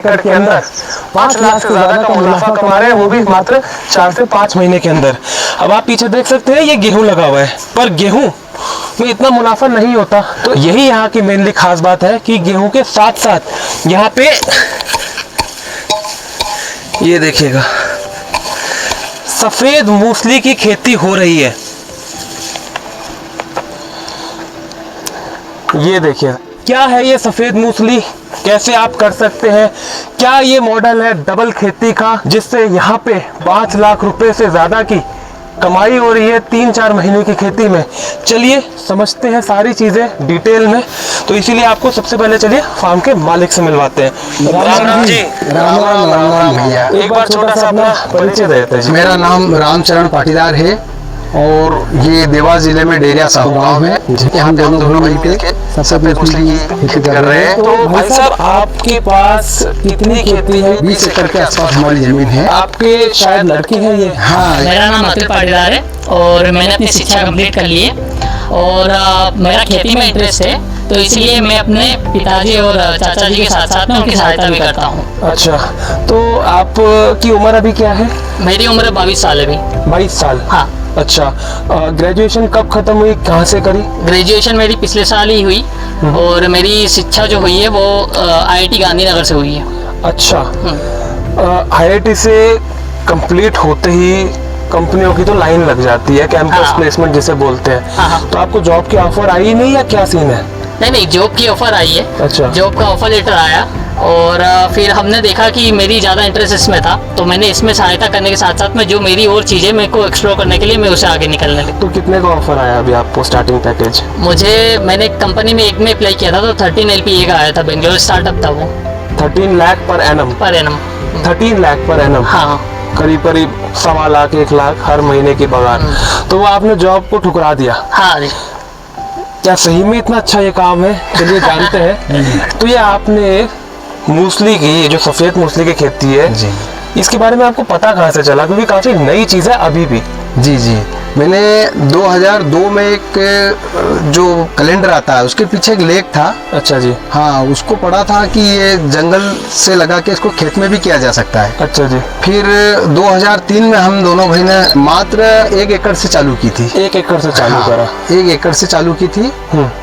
एकड़ के अंदर 5 लाख से ज्यादा का मुनाफा कमा रहे हैं, वो भी मात्र 4 से 5 महीने के अंदर। अब आप पीछे देख सकते हैं ये गेहूं लगा हुआ है, पर गेहूं में इतना मुनाफा नहीं होता। तो यही यहाँ की मेनली खास बात है कि गेहूं के साथ साथ यहाँ पे ये देखिएगा सफेद मूसली की खेती हो रही है। ये देखिए क्या है ये सफेद मूसली, कैसे आप कर सकते हैं, क्या ये मॉडल है डबल खेती का जिससे यहाँ पे 5 लाख रुपए से ज्यादा की कमाई हो रही है 3-4 महीने की खेती में। चलिए समझते हैं सारी चीजें डिटेल में। तो इसीलिए आपको सबसे पहले चलिए फार्म के मालिक से मिलवाते हैं। राम राम जी। राम भैया। एक बार छोटा सा अपना परिचय देते हैं जी। मेरा नाम रामचरण पाटीदार है और ये देवास जिले में डेरिया साहू गाँव है। हम दोनों मिलकर सबसे मछली की खेती कर रहे हैं। तो भाई साहब आपके पास कितनी खेती है? 20 एकड़ के आसपास हमारी जमीन है। आपके शायद लड़के हैं ये? हाँ, मेरा नाम अतुल पाटीदार है और मैंने अपनी शिक्षा कंप्लीट कर ली है और मेरा खेती में इंटरेस्ट है, तो इसलिए मैं अपने पिताजी और चाचा जी के साथ साथ में उनकी सहायता भी करता हूँ। अच्छा, तो आपकी उम्र अभी क्या है? मेरी उम्र 22 साल है अभी। 22 साल? हाँ। अच्छा, ग्रेजुएशन कब खत्म हुई, कहाँ से करी? ग्रेजुएशन मेरी पिछले साल ही हुई और मेरी शिक्षा जो हुई है वो IIT गांधीनगर से हुई है। अच्छा, IIT से कंप्लीट होते ही कंपनियों की तो लाइन लग जाती है, कैंपस प्लेसमेंट जिसे बोलते हैं। हाँ। तो आपको जॉब की ऑफर आई नहीं या क्या सीन है? नहीं, जॉब की ऑफर आई है। अच्छा। जॉब का ऑफर लेटर आया और फिर हमने देखा कि मेरी ज़्यादा इंटरेस्ट इसमें था, तो मैंने इसमें सहायता करने के साथ साथ में जो मेरी और चीज़ें मेरे को एक्सप्लोर करने के लिए मैं उसे आगे निकलने लगी। तो कितने का ऑफर आया अभी आपको स्टार्टिंग पैकेज? मैंने कंपनी में एक में अप्लाई किया था तो 13 LPA का आया था, बेंगलोर स्टार्टअप था वो। 13 lakh per annum? Per annum. 13 lakh per annum? हाँ। करीब 1.25 लाख 1 लाख हर महीने की बगान। तो वो आपने जॉब को ठुकरा दिया? हाँ जी। क्या सही में इतना अच्छा ये काम है? चलिए जानते हैं। तो ये आपने मूसली की, ये जो सफेद मूसली की खेती है जी, इसके बारे में आपको पता कहाँ से चला? क्योंकि काफी नई चीज है अभी भी। जी, मैंने 2002 में एक जो कैलेंडर आता है उसके पीछे एक लेख था। अच्छा जी। हाँ, उसको पढ़ा था कि ये जंगल से लगा के इसको खेत में भी किया जा सकता है। अच्छा जी। फिर 2003 में हम दोनों भाई ने मात्र 1 एकड़ से चालू की थी। 1 एकड़ से चालू करा? 1 एकड़ से चालू की थी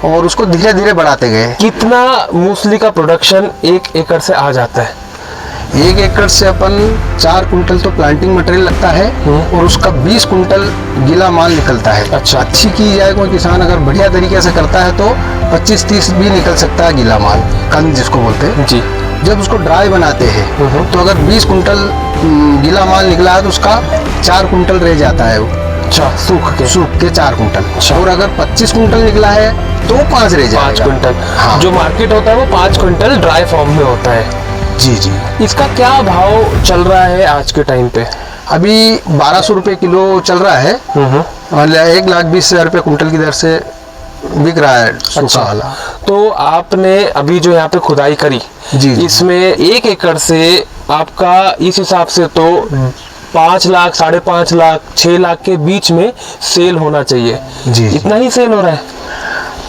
और उसको धीरे धीरे बढ़ाते गए। कितना मूसली का प्रोडक्शन 1 एकड़ से आ जाता है? 1 एकड़ से अपन 4 कुंटल तो प्लांटिंग मटेरियल लगता है और उसका 20 कुंटल गीला माल निकलता है। अच्छा। अच्छी की जाए कोई किसान अगर बढ़िया तरीके से करता है तो 25-30 भी निकल सकता है गीला माल, कंद जिसको बोलते हैं जी। जब उसको ड्राई बनाते हैं तो अगर 20 कुंटल गीला माल निकला है तो उसका 4 कुंटल रह जाता है वो। अच्छा, सूख के 4 कुंटल। और अगर 25 कुंटल निकला है तो 5 रह जाएगा। 5 कुंटल। हाँ। जो मार्केट होता है वो 5 कुंटल ड्राई फॉर्म में होता है। जी। इसका क्या भाव चल रहा है आज के टाइम पे? अभी 1200 रुपये किलो चल रहा है और 1,20,000 रुपये कुंटल की दर से बिक रहा है सूखा वाला। तो आपने अभी जो यहाँ पे खुदाई करी जी, इसमें 1 एकड़ से आपका इस हिसाब से तो 5 लाख 5.5 लाख 6 लाख के बीच में सेल होना चाहिए। जी। इतना ही सेल हो रहा है?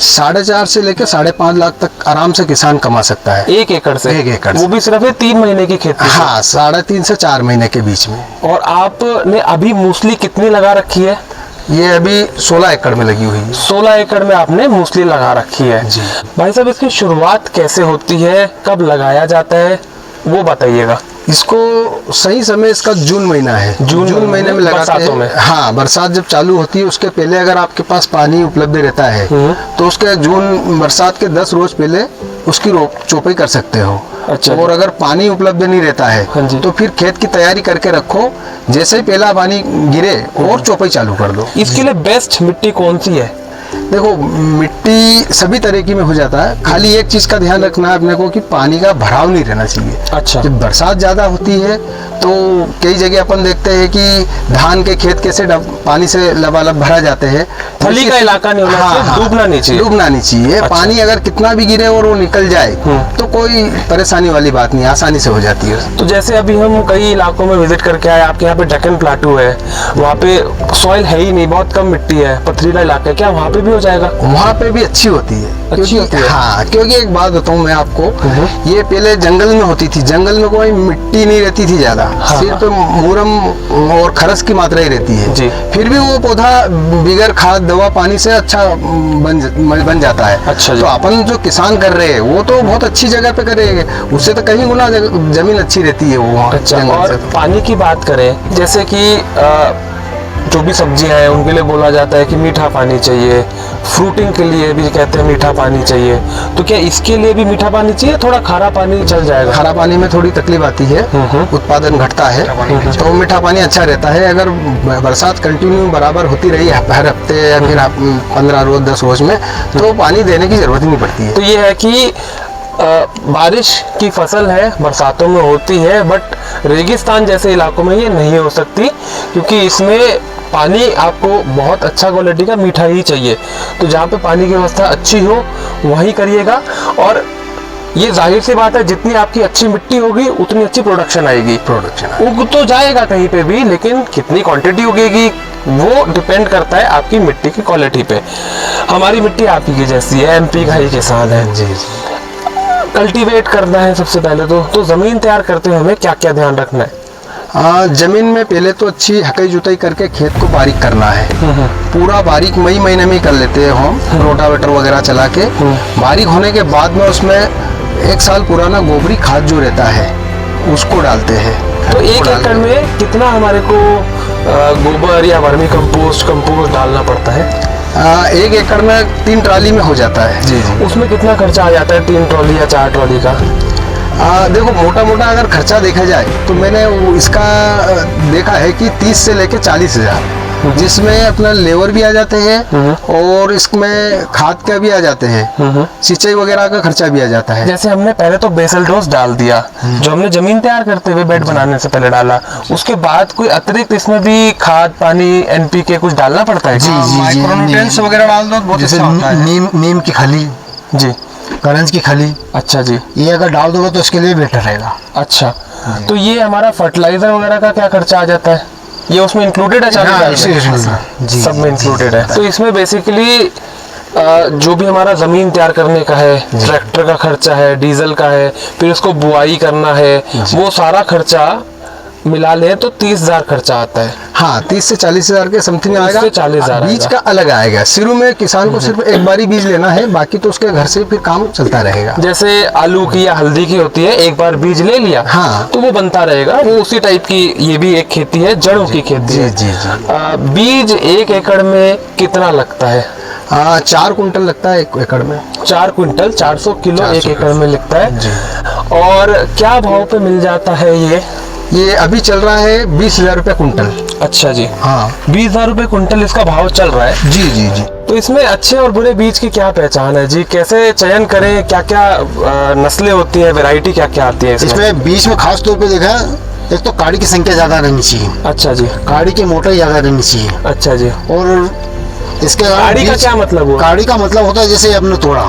4.5 से लेकर 5.5 लाख तक आराम से किसान कमा सकता है 1 एकड़ से? 1 एकड़ वो भी सिर्फ 3 महीने की खेती? हाँ, 3.5 से 4 महीने के बीच में। और आपने अभी मूसली कितनी लगा रखी है? ये अभी 16 एकड़ में लगी हुई है। 16 एकड़ में आपने मूसली लगा रखी है जी। भाई साहब, इसकी शुरुआत कैसे होती है, कब लगाया जाता है वो बताइएगा। इसको सही समय इसका जून महीना है। जून महीने में लगाते हैं। हाँ, बरसात जब चालू होती है उसके पहले अगर आपके पास पानी उपलब्ध रहता है तो उसके जून बरसात के 10 रोज पहले उसकी चौपाई कर सकते हो। अच्छा। और अगर पानी उपलब्ध नहीं रहता है तो फिर खेत की तैयारी करके रखो, जैसे ही पहला पानी गिरे और चौपाई चालू कर दो। इसके लिए बेस्ट मिट्टी कौन सी है? देखो, मिट्टी सभी तरह की में हो जाता है, खाली एक चीज का ध्यान रखना है अपने को कि पानी का भराव नहीं रहना चाहिए। अच्छा। जब बरसात ज्यादा होती है तो कई जगह अपन देखते हैं कि धान के खेत कैसे पानी से लबालब भरा जाते हैं। थली का इलाका नहीं होना चाहिए, डूबना नहीं चाहिए। डूबना नहीं चाहिए। अच्छा। पानी अगर कितना भी गिरे और वो निकल जाए तो कोई परेशानी वाली बात नहीं, आसानी से हो जाती है। तो जैसे अभी हम कई इलाकों में विजिट करके आए, आपके यहाँ पे डेक्कन प्लाटू है, वहाँ पे सॉइल है ही नहीं, बहुत कम मिट्टी है, पथरीला इलाका है, क्या वहाँ पे पे भी हो जाएगा? वहाँ पे भी अच्छी होती है। अच्छी होती है? हाँ, क्योंकि एक बात बताऊँ मैं आपको, ये पहले जंगल में होती थी, जंगल में कोई मिट्टी नहीं रहती थी ज्यादा, सिर्फ मुरम और खरस की मात्रा ही रहती है जी। फिर भी वो पौधा बिगैर खाद दवा पानी से अच्छा बन जाता है। अच्छा जी। तो अपन जो किसान कर रहे हैं वो तो बहुत अच्छी जगह पे करेंगे, उससे तो कहीं गुना जमीन अच्छी रहती है वो वहाँ। अच्छा, और पानी की बात करें, जैसे कि जो भी सब्जियां हैं उनके लिए बोला जाता है कि मीठा पानी चाहिए, फ्रूटिंग के लिए भी कहते हैं मीठा पानी चाहिए, तो क्या इसके लिए भी मीठा पानी चाहिए? थोड़ा खारा पानी चल जाएगा? खारा पानी में थोड़ी तकलीफ आती है, उत्पादन घटता है, तो मीठा पानी अच्छा रहता है। अगर बरसात कंटिन्यू बराबर होती रही हर हफ्ते या फिर 15 रोज 10 रोज में, तो पानी देने की जरूरत ही नहीं पड़ती है। तो ये है कि बारिश की फसल है, बरसातों में होती है, बट रेगिस्तान जैसे इलाकों में ये नहीं हो सकती, क्योंकि इसमें पानी आपको बहुत अच्छा क्वालिटी का मीठा ही चाहिए। तो जहाँ पे पानी की व्यवस्था अच्छी हो वहीं करिएगा, और ये जाहिर सी बात है, जितनी आपकी अच्छी मिट्टी होगी उतनी अच्छी प्रोडक्शन आएगी। उग तो जाएगा कहीं पे भी, लेकिन कितनी क्वांटिटी उगेगी वो डिपेंड करता है आपकी मिट्टी की क्वालिटी पे। हमारी मिट्टी आप ही की जैसी है, एमपी का ही किसान है जी। कल्टीवेट करना है सबसे पहले तो ज़मीन तैयार करते हुए हमें क्या क्या ध्यान रखना है? जमीन में पहले तो अच्छी हकाई जुताई करके खेत को बारीक करना है। पूरा बारीक मई महीने में ही कर लेते हैं हम, रोटावेटर वगैरह चला के। बारीक होने के बाद में उसमें 1 साल पुराना गोबरी खाद जो रहता है उसको डालते हैं। तो 1 एकड़ में कितना हमारे को गोबर या वर्मी कंपोस्ट डालना पड़ता है? 1 एकड़ में 3 ट्राली में हो जाता है जी। उसमें कितना खर्चा आ जाता है 3 ट्रॉली या 4 ट्रॉली का? देखो मोटा मोटा अगर खर्चा देखा जाए तो मैंने इसका देखा है कि 30 से लेके 40 हजार, जिसमें अपना लेबर भी आ जाते हैं और इसमें खाद का भी आ जाते हैं, सिंचाई वगैरह का खर्चा भी आ जाता है। जैसे हमने पहले तो बेसल डोज डाल दिया, जो हमने जमीन तैयार करते हुए बेड बनाने से पहले डाला, उसके बाद कोई अतिरिक्त इसमें भी खाद पानी NPK कुछ डालना पड़ता है? जी माइक्रोन्यूट्रिएंट्स वगैरह डाल दो बहुत अच्छा होता है। नीम की खली जी, करंज की खली, अच्छा जी, ये अगर डाल दोगे तो इसके लिए बेटर रहेगा। अच्छा, तो ये हमारा फर्टिलाइजर वगैरह का क्या खर्चा आ जाता है? ये उसमें इंक्लूडेड है? जी, सब में इंक्लूडेड है। तो इसमें बेसिकली जो भी हमारा जमीन तैयार करने का है, ट्रैक्टर का खर्चा है, डीजल का है, फिर उसको बुआई करना है, वो सारा खर्चा मिला ले तो 30,000 खर्चा आता है। हाँ, 30 से 40 हजार के समथिंग आएगा। 40,000 बीज का अलग आएगा। शुरू में किसान को सिर्फ एक बार ही बीज लेना है, बाकी तो उसके घर से फिर काम चलता रहेगा। जैसे आलू की या हल्दी की होती है, एक बार बीज ले लिया हाँ, तो वो बनता रहेगा, वो उसी टाइप की ये भी एक खेती है, जड़ों की खेती है। जी। बीज 1 एकड़ में कितना लगता है? 4 कुंटल लगता है 1 एकड़ में। 4 कुंटल 400 किलो 1 एकड़ में लगता है जी। और क्या भाव पे मिल जाता है ये अभी चल रहा है 20,000 रुपये कुंटल। अच्छा जी, हाँ, 20,000 रुपये कुंटल इसका भाव चल रहा है। जी। तो इसमें अच्छे और बुरे बीज की क्या पहचान है जी? कैसे चयन करें? क्या क्या नस्लें होती हैं, वैरायटी क्या क्या आती है इसमें? बीज में खास तौर पे देखा, एक तो काड़ी की संख्या ज्यादा रहनी चाहिए। अच्छा जी, काड़ी की मोटाई ज्यादा रहनी चाहिए। अच्छा जी, और इसके काड़ी का क्या मतलब हुआ? काड़ी का मतलब होता है जैसे आपने तोड़ा,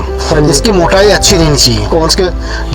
इसकी मोटाई अच्छी रहनी चाहिए और उसके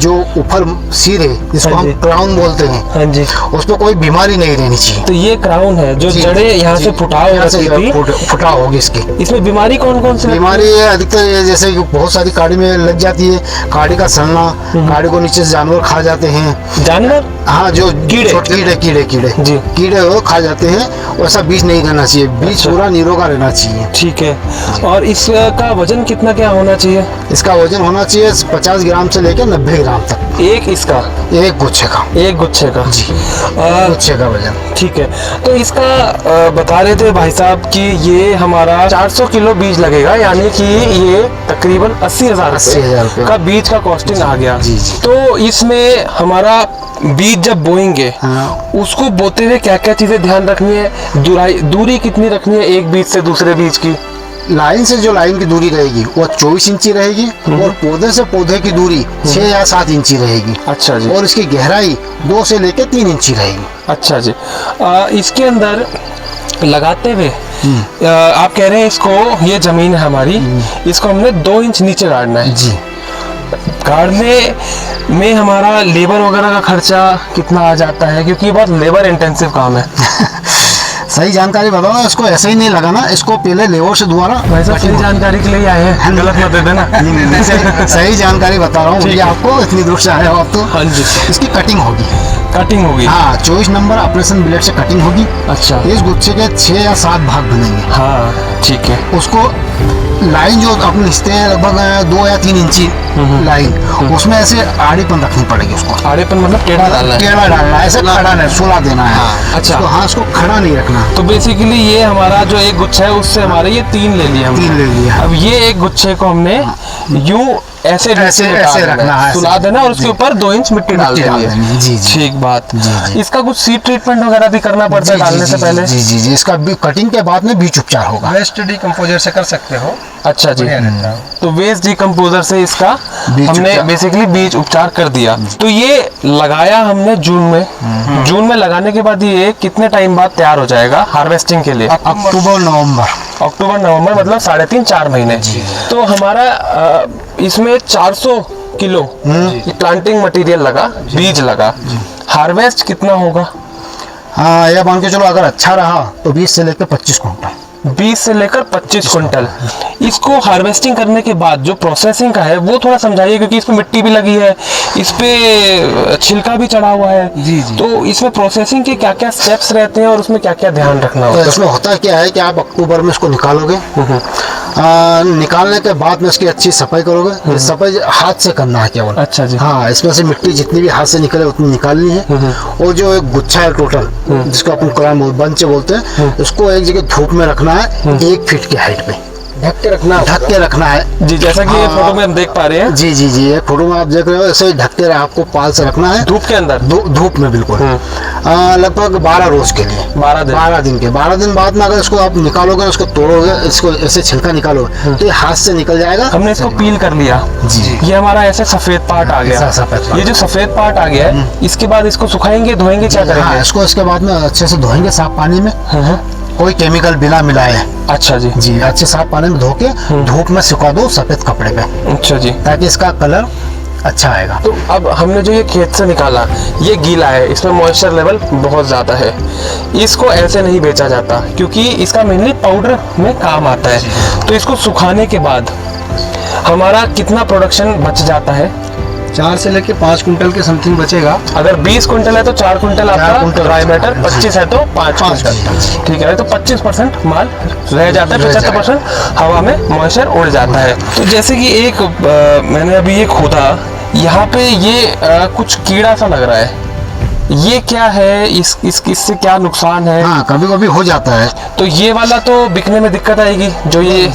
जो ऊपर सिर है जिसको हम क्राउन बोलते हैं, हाँ जी, उस पर कोई बीमारी नहीं रहनी चाहिए। तो ये क्राउन है जो जड़ें यहाँ से फुटाव होगी इसकी। इसमें बीमारी कौन कौन सी बीमारी है? अधिकतर जैसे बहुत सारी काड़ी में लग जाती है, काड़ी का सड़ना, काड़ी को नीचे से जानवर खा जाते हैं। जानवर? हाँ, जो कीड़े वो खा जाते हैं। वैसा बीज नहीं रहना चाहिए, बीज पूरा निरोगा रहना चाहिए। ठीक है, और इसका वजन कितना क्या होना चाहिए? इसका वजन होना चाहिए 50 ग्राम से लेकर 90 ग्राम तक। एक गुच्छे का जी, गुच्छे का वजन। ठीक है, तो इसका बता रहे थे भाई साहब कि ये हमारा 400 किलो बीज लगेगा, यानी कि ये तकरीबन 80,000 का बीज का कॉस्टिंग आ गया जी। तो इसमें हमारा बीज जब बोएंगे, हाँ, उसको बोते हुए क्या क्या चीजें ध्यान रखनी है? दूरी कितनी रखनी है एक बीज से दूसरे बीज की? लाइन से जो लाइन की दूरी रहेगी वो 24 इंची रहेगी और पौधे से पौधे की दूरी 6 या 7 इंची रहेगी। अच्छा जी, और इसकी गहराई 2 से लेकर 3 इंची रहेगी। अच्छा जी, इसके अंदर लगाते हुए आप कह रहे हैं इसको, ये जमीन है हमारी, इसको हमने 2 इंच नीचे गाड़ना है जी। गाड़ने में हमारा लेबर वगैरह का खर्चा कितना आ जाता है, क्योंकि ये बहुत लेबर इंटेंसिव काम है? सही जानकारी बताओ, इसको ऐसे ही नहीं लगाना, इसको पहले लेवर से दोबारा। वैसे सही जानकारी के लिए आए हैं, गलत मत दे देना। सही जानकारी बता रहा हूँ आपको, इतनी दूर से आए हो आप तो। हाँ जी। इसकी कटिंग होगी। कटिंग होगी? हाँ, 24 नंबर ऑपरेशन ब्लेड से कटिंग होगी। अच्छा। इस गुच्छे के 6 या 7 भाग बनेंगे। हाँ ठीक है। उसको लाइन जो अपन खींचते हैं लगभग 2 या 3 इंची लाइन, उसमें ऐसे आड़ीपन रखनी पड़ेगी उसको। आड़ेपन मतलब टेढ़ा डालना है? टेढ़ा डालना है, ऐसे खड़ा नहीं, सुला देना है। अच्छा। तो हाँ, इसको खड़ा नहीं रखना। तो बेसिकली ये हमारा जो एक गुच्छा है उससे हमारे ये 3 ले लिए हमने। 3 ले लिया। अब ये एक गुच्छे को हमने यूं ऐसे ऐसे रखना है, सुला देना और उसके ऊपर 2 इंच मिट्टी डाल देनी है। जी जी। ठीक बात। जी। इसका कुछ सीड ट्रीटमेंट वगैरह भी करना पड़ता है डालने से पहले? जी जी जी। इसका कटिंग के बाद में बीज उपचार होगा। वेस्ट डिकम्पोजर से कर सकते हो। अच्छा जी। तो वेस्ट डिकम्पोजर से इसका हमने बेसिकली बीज उपचार कर दिया। तो ये लगाया हमने जून में। जून में लगाने के बाद ये कितने टाइम बाद तैयार हो जाएगा हार्वेस्टिंग के लिए? अक्टूबर नवंबर मतलब 3.5-4 महीने। तो हमारा इसमें 400 किलो प्लांटिंग मटेरियल लगा, बीज लगा। हार्वेस्ट कितना होगा? हाँ, यह मान के चलो अगर अच्छा रहा तो 20 से लेकर 25 कुंटल। 20 से लेकर 25 कुंटल। इसको हार्वेस्टिंग करने के बाद जो प्रोसेसिंग का है वो थोड़ा समझाइए, क्योंकि इसमें मिट्टी भी लगी है, इस पे छिलका भी चढ़ा हुआ है। जी जी। तो इसमें प्रोसेसिंग के क्या क्या स्टेप्स रहते हैं और उसमें क्या क्या ध्यान रखना होता तो है? इसमें होता क्या है कि आप अक्टूबर में इसको निकालोगे। निकालने के बाद में इसकी अच्छी सफाई करोगे। सफाई हाथ से करना है केवल। अच्छा जी। हाँ, इसमें से मिट्टी जितनी भी हाथ से निकले उतनी निकालनी है। और जो एक गुच्छा है टोटल, जिसको अपन क्राम बंच बोलते हैं, इसको एक जगह धूप में रखना है 1 फीट की हाइट पे। ढक के रखना है। जी, जैसा कि ये फोटो में हम देख पा रहे हैं। जी जी जी। ये फोटो में आप देख रहे हो, ऐसे ढक के आपको पाल से रखना है धूप के अंदर। धूप में बिल्कुल। लगभग 12 रोज के लिए। 12 दिन के। 12 दिन बाद में अगर इसको आप निकालोगे, उसको तोड़ोगे, इसको ऐसे छिलका निकालोगे तो ये हाथ से निकल जाएगा। हमने इसको पील कर लिया। जी। ये हमारा ऐसे सफेद पार्ट आ गया। ये जो सफेद पार्ट आ गया है, इसके बाद इसको सुखाएंगे, धोएंगे, क्या करेंगे? इसको इसके बाद में अच्छे से धोएंगे साफ पानी में, कोई केमिकल बिना मिलाए। अच्छा जी। जी, अच्छे साफ पानी में धो के धूप में सुखा दो सफेद कपड़े पे। अच्छा जी। ताकि इसका कलर अच्छा आएगा। तो अब हमने जो ये खेत से निकाला, ये गीला है, इसमें मॉइस्चर लेवल बहुत ज़्यादा है। इसको ऐसे नहीं बेचा जाता, क्योंकि इसका मेनली पाउडर में काम आता है। तो इसको सुखाने के बाद हमारा कितना प्रोडक्शन बच जाता है? 4 से लेके 5 कुंटल के समथिंग बचेगा। अगर 20 कुंटल है तो 4 कुंटल आपका ड्राई मैटर, 25 है तो 5 कुंटल। ठीक है, तो 25% माल रह जाता है, 75% हवा में मॉइस्चर उड़ जाता है। तो जैसे कि एक मैंने अभी ये खोदा, यहाँ पे ये कुछ कीड़ा सा लग रहा है, ये क्या है? इससे क्या नुकसान है? हाँ, कभी कभी हो जाता है। तो ये वाला तो बिकने में दिक्कत आएगी। जो ये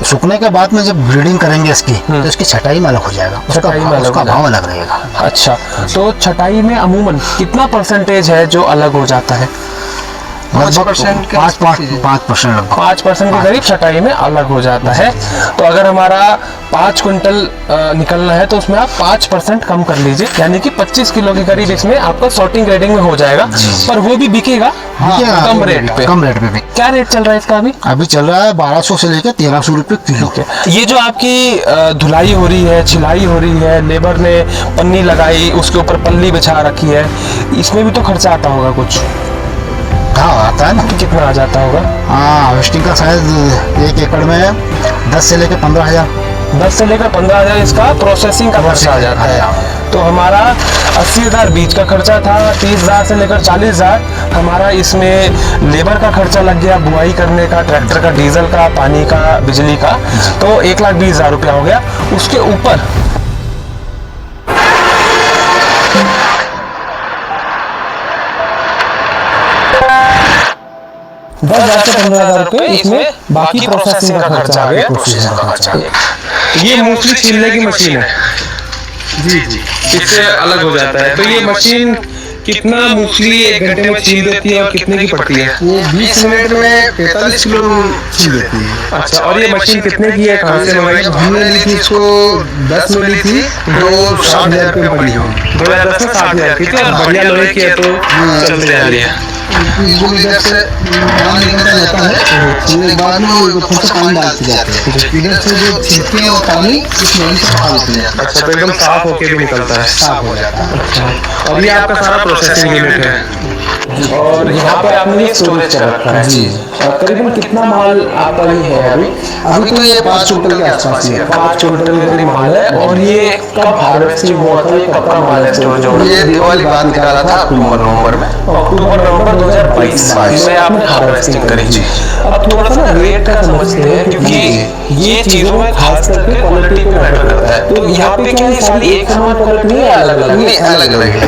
सूखने के बाद में जब ब्रीडिंग करेंगे इसकी, तो इसकी छटाई में अलग हो जाएगा, उसका भाव अलग रहेगा। अच्छा, तो छटाई में अमूमन कितना परसेंटेज है जो अलग हो जाता है? 5% लगभग 5% के करीब छटाई में अलग हो जाता है। तो अगर हमारा 5 कुंटल निकलना है तो उसमें आप 5% कम कर लीजिए, यानी कि 25 किलो के करीब इसमें आपका सॉर्टिंग ग्रेडिंग में हो जाएगा। पर वो भी बिकेगा कम रेट पे। क्या रेट चल रहा है इसका अभी? अभी चल रहा है 1200 से लेकर 1300 रुपये किलो। ये जो आपकी धुलाई हो रही है, छिलाई हो रही है, लेबर ने पन्नी लगाई, उसके ऊपर पल्ली बिछा रखी है, इसमें भी तो खर्चा आता होगा कुछ? हाँ, आता है ना। तो कितना आ जाता होगा? हाँ, हार्वेस्टिंग का शायद 1 एकड़ में 10 से लेकर 15,000। 10 से लेकर 15,000 इसका प्रोसेसिंग का खर्चा आ जाता है। तो हमारा 80,000 बीज का खर्चा था, 30,000 से लेकर 40,000 हमारा इसमें लेबर का खर्चा लग गया, बुआई करने का, ट्रैक्टर का डीजल का, पानी का, बिजली का। तो 1,20,000 रुपया हो गया। उसके ऊपर 10,000 से 15,000 रुपये इसमें बाकी प्रोसेसिंग का खर्चा आ गया। ये मूंगफली छीलने की मशीन है। जी जी। इससे अलग हो जाता है। तो ये मशीन कितना मूंगफली 1 घंटे में छील देती है और कितने की पड़ती है? ये 20 मिनट में 45 किलो छील देती है। अच्छा, और ये मशीन कितने की है, कहाँ से मंगाई? हमने ली थी इसको 10 में ली थी, तो 60,000 रुपये में पड़ी होगी। 2010 में 60,000 की थी। बढ़िया लोहे की है तो चलते जा रही है। इधर से पानी निकलता रहता है, छीलने के बाद में वो थोड़ा सा पानी डालते जाते हैं। इधर से जो छिलके हैं वो पानी इसमें से खा लेते हैं। अच्छा, तो एकदम साफ होके भी निकलता है। साफ हो जाता है। और ये आपका सारा प्रोसेसिंग यूनिट है। और यहाँ पे आपने ये स्टोरेज कर रखा है। जी। करीबन कितना माल आपका ये है अभी? अभी तो ये 5 कुंटल के आसपास ही है। 5 कुंटल के करीब माल है। और ये कब हार्वेस्टिंग हुआ था, ये कब का माल है स्टोरेज हो? ये दिवाली बाद निकाला था अक्टूबर नवंबर में। अक्टूबर नवंबर 2022 में आपने हार्वेस्टिंग करी। अब थोड़ा सा ना रेट का समझते हैं, क्योंकि ये चीजों में खास करके क्वालिटी पे मैटर करता है। तो यहाँ पे क्या ये सारी एक समान क्वालिटी नहीं है, अलग अलग? नहीं, अलग अलग है।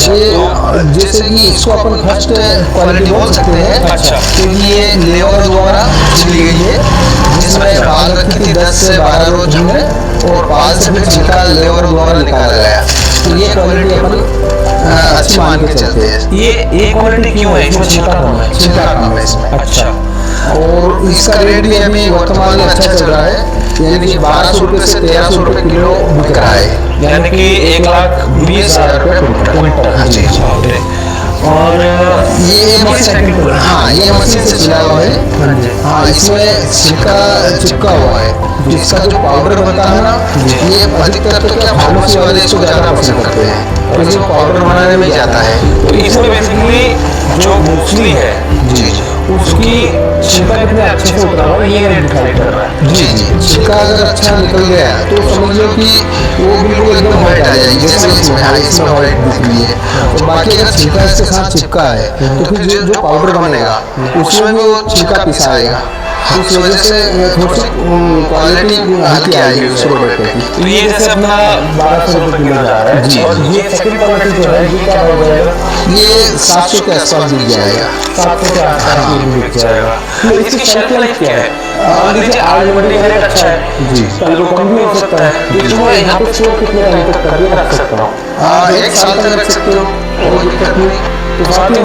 ये जैसे कि इसको अपन फर्स्ट क्वालिटी बोल सकते हैं। अच्छा। क्योंकि ये लेबर द्वारा ली गई है, जिसमें बाल रखी थी 10 से 12 रोज हमने, और बाल से फिर छिलका लेबर द्वारा निकाला गया। तो ये क्वालिटी अपन अच्छी मान के चलते हैं। ये क्वालिटी क्यों है? इसमें छिलका कम है? छिलका कम है इसमें। अच्छा। और इसका रेट भी अभी वर्तमान में अच्छा चल रहा है, यानी कि 1200 रुपये से 1300 रुपये किलो बिक रहा है। यानी कि 1,20,000 रुपये क्विंटल। हाँ जी। और ये मशीन, हाँ ये मशीन से छिला हुआ है। हाँ, इसमें छिलका चिपका हुआ है। जिसका जो पाउडर बनता है ना, ये अधिकतर तो क्या फार्मेसी वाले इसको ज़्यादा पसंद करते हैं, और जो पाउडर बनाने में जाता है। तो इसमें बेसिकली जो मूसली है जी उसकी छिलका कितने अच्छे से उतरा हुआ है, ये डिसाइड कर रहा है। जी जी। छिलका अगर अच्छा निकल गया तो समझ लो कि वो बिल्कुल एकदम व्हाइट आ जाएगी, जैसे इसमें, हाँ इसमें व्हाइट दिख रही है। तो बाकी अगर छिलका इसके साथ चिपका है तो फिर जो पाउडर बनेगा उसमें भी वो छिलका पिसा आएगा। इस वजह से थोड़ी सी क्वालिटी हल्की आएगी उस प्रोडक्ट की। तो ये जैसे अपना 1200 रुपये किलो जा रहा है। जी। और ये सेकंड क्वालिटी जो है ये क्या हो जाएगा? ये 700 के आसपास बिक जाएगा। 700 के आसपास ये बिक जाएगा। तो इसकी शेल्फ लाइफ क्या है? मान लीजिए आज मंडी का रेट अच्छा है जी, कल को कम भी हो सकता है, तो मैं यहाँ पे स्टोर कितने टाइम तक करके रख सकता हूँ? 1 साल तक रख सकते हो, कोई दिक्कत नहीं। तो साथ में